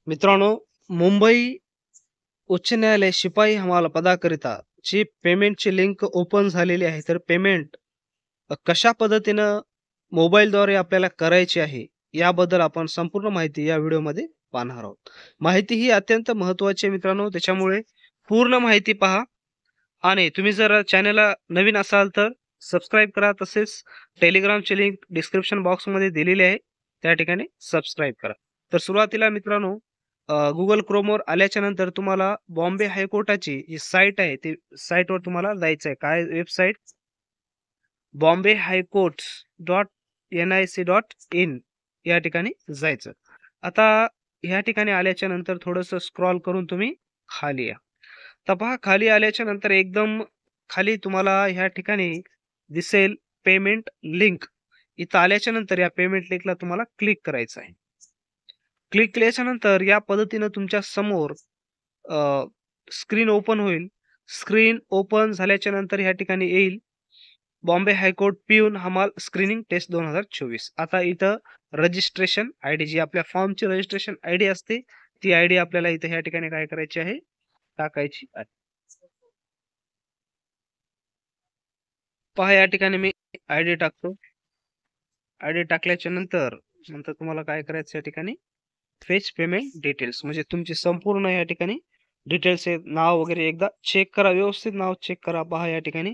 मित्रांनो, मुंबई उच्च न्यायालय शिपाई हमाल पदाकरिता ची पेमेंटची लिंक ओपन झालेली आहे. तर पेमेंट कशा पद्धतीनं मोबाईलद्वारे आपल्याला करायची आहे, याबद्दल आपण संपूर्ण माहिती या व्हिडिओमध्ये पाहणार आहोत. माहिती ही अत्यंत महत्त्वाची आहे मित्रांनो, त्याच्यामुळे पूर्ण माहिती पहा आणि तुम्ही जर चॅनलला नवीन असाल तर सबस्क्राईब करा. तसेच टेलिग्रामची लिंक डिस्क्रिप्शन बॉक्समध्ये दिलेली आहे. त्या ठिकाणी सबस्क्राईब करा. तर सुरुवातीला मित्रांनो Google Chromeवर आल्याच्या नंतर तुम्हाला बॉम्बे हायकोर्टाची जी साईट आहे, ती साईटवर तुम्हाला जायचं आहे. काय वेबसाईट? बॉम्बे हायकोर्ट्स .nic.in या ठिकाणी जायचं. आता ह्या ठिकाणी आल्याच्या नंतर थोडंसं स्क्रॉल करून तुम्ही खाली या. तर पहा खाली आल्याच्या नंतर एकदम खाली तुम्हाला ह्या ठिकाणी दिसेल पेमेंट लिंक. इथं आल्याच्या नंतर या पेमेंट लिंकला तुम्हाला क्लिक करायचं आहे. क्लिक केल्याच्या नंतर या पद्धतीनं तुमच्या समोर स्क्रीन ओपन होईल. स्क्रीन ओपन झाल्याच्या नंतर ह्या ठिकाणी येईल बॉम्बे हायकोर्ट पिऊन हमाल स्क्रीनिंग टेस्ट 2024. आता इथं रजिस्ट्रेशन आयडी जी आपल्या फॉर्मची रजिस्ट्रेशन आयडी असते, ती आयडी आपल्याला इथं ह्या ठिकाणी काय करायची आहे? टाकायची आहे. पहा या ठिकाणी मी आयडी टाकतो. आयडी टाकल्याच्या नंतर नंतर तुम्हाला काय करायचं या ठिकाणी? फेच पेमेंट डिटेल्स म्हणजे तुमची संपूर्ण या ठिकाणी डिटेल्स आहेत. नाव वगैरे एकदा चेक करा, व्यवस्थित नाव चेक करा. पहा या ठिकाणी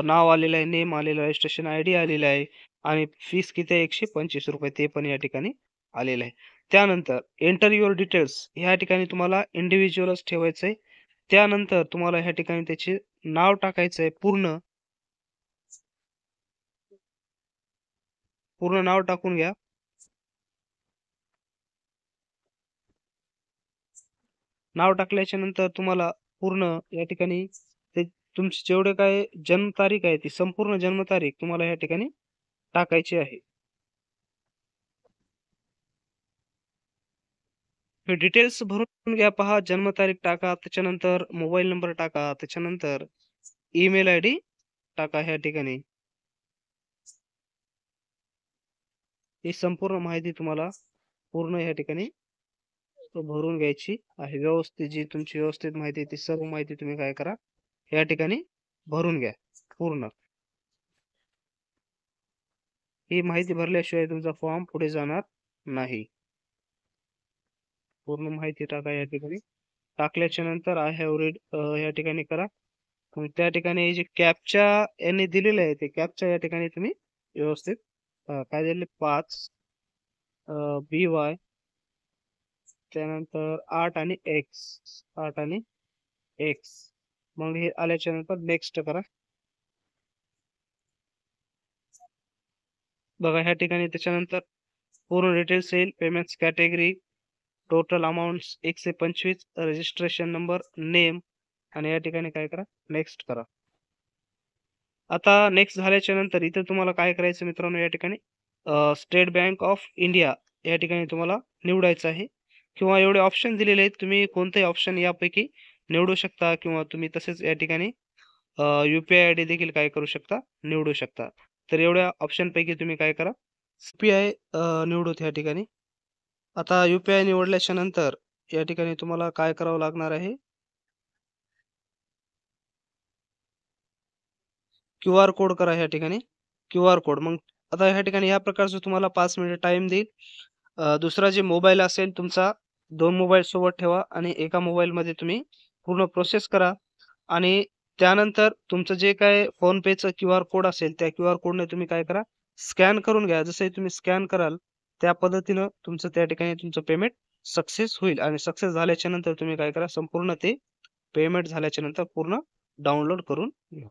नाव आलेलं आहे, नेम आलेलं आहे, रजिस्ट्रेशन आयडी आलेला आहे आणि फीस किती आहे? ₹125 ते पण या ठिकाणी आलेलं आहे. त्यानंतर एंटर युअर डिटेल्स ह्या ठिकाणी तुम्हाला इंडिव्हिज्युअलच ठेवायचं आहे. त्यानंतर तुम्हाला ह्या ठिकाणी त्याचे नाव टाकायचं आहे पूर्ण. पूर्ण नाव टाकून घ्या. नाव टाकल्याच्या नंतर तुम्हाला पूर्ण या ठिकाणी ते तुमची जेवढे काय जन्मतारीख आहे, ती संपूर्ण जन्मतारीख तुम्हाला या ठिकाणी टाकायची आहे. हे डिटेल्स भरून घ्या. पहा जन्मतारीख टाका, त्याच्यानंतर मोबाईल नंबर टाका, त्याच्यानंतर ईमेल आयडी टाका ह्या ठिकाणी. ही संपूर्ण माहिती तुम्हाला पूर्ण या ठिकाणी भरून घ्यायची आहे. व्यवस्थित जी तुमची व्यवस्थित माहिती आहे, ती सर्व माहिती तुम्ही काय करा, या ठिकाणी भरून घ्या पूर्ण. ही माहिती भरल्याशिवाय तुमचा फॉर्म पुढे जाणार नाही. पूर्ण माहिती टाका या ठिकाणी. टाकल्याच्या नंतर आय हॅव रीड या ठिकाणी करा. मग त्या ठिकाणी जे कॅप्चा यांनी दिलेलं आहे, ते कॅप्चा या ठिकाणी तुम्ही व्यवस्थित काय दिले 5 BY त्यानंतर 8 आणि X 8 आणि X मग हे आल्याच्या नंतर नेक्स्ट करा. बघा ह्या ठिकाणी त्याच्यानंतर पूर्ण डिटेल्स येईल. Payments category, total amounts 125, registration number, name आणि या ठिकाणी काय करा? नेक्स्ट करा. आता नेक्स्ट झाल्याच्या नंतर इथे तुम्हाला काय करायचं मित्रांनो, या ठिकाणी स्टेट बँक ऑफ इंडिया या ठिकाणी तुम्हाला निवडायचं आहे किंवा एवढे ऑप्शन दिलेले आहेत. तुम्ही कोणतेही ऑप्शन यापैकी निवडू शकता किंवा तुम्ही तसेच या ठिकाणी यू-पी-आय आयडी देखील काय करू शकता? निवडू शकता. तर एवढ्या ऑप्शनपैकी तुम्ही काय करा? यू-पी-आय निवडूत या ठिकाणी. आता यू-पी-आय निवडल्याच्या नंतर या ठिकाणी तुम्हाला काय करावं लागणार आहे? क्यूआर कोड करा ह्या ठिकाणी. QR code. मग आता ह्या ठिकाणी या प्रकारचं तुम्हाला 5 मिनिट टाईम देईल. दुसरा जे मोबाईल असेल तुमचा 2 मोबाईल सोबत ठेवा आणि एका मोबाईलमध्ये तुम्ही पूर्ण प्रोसेस करा आणि त्यानंतर तुमचं जे काही फोनपेचं क्यूआर कोड असेल, त्या क्यूआर कोडने तुम्ही काय करा? स्कॅन करून घ्या. जसंही तुम्ही स्कॅन कराल, त्या पद्धतीनं तुमचं त्या ठिकाणी तुमचं पेमेंट सक्सेस होईल आणि सक्सेस झाल्याच्या नंतर तुम्ही काय करा? संपूर्ण ते पेमेंट झाल्याच्या नंतर पूर्ण डाउनलोड करून घ्या.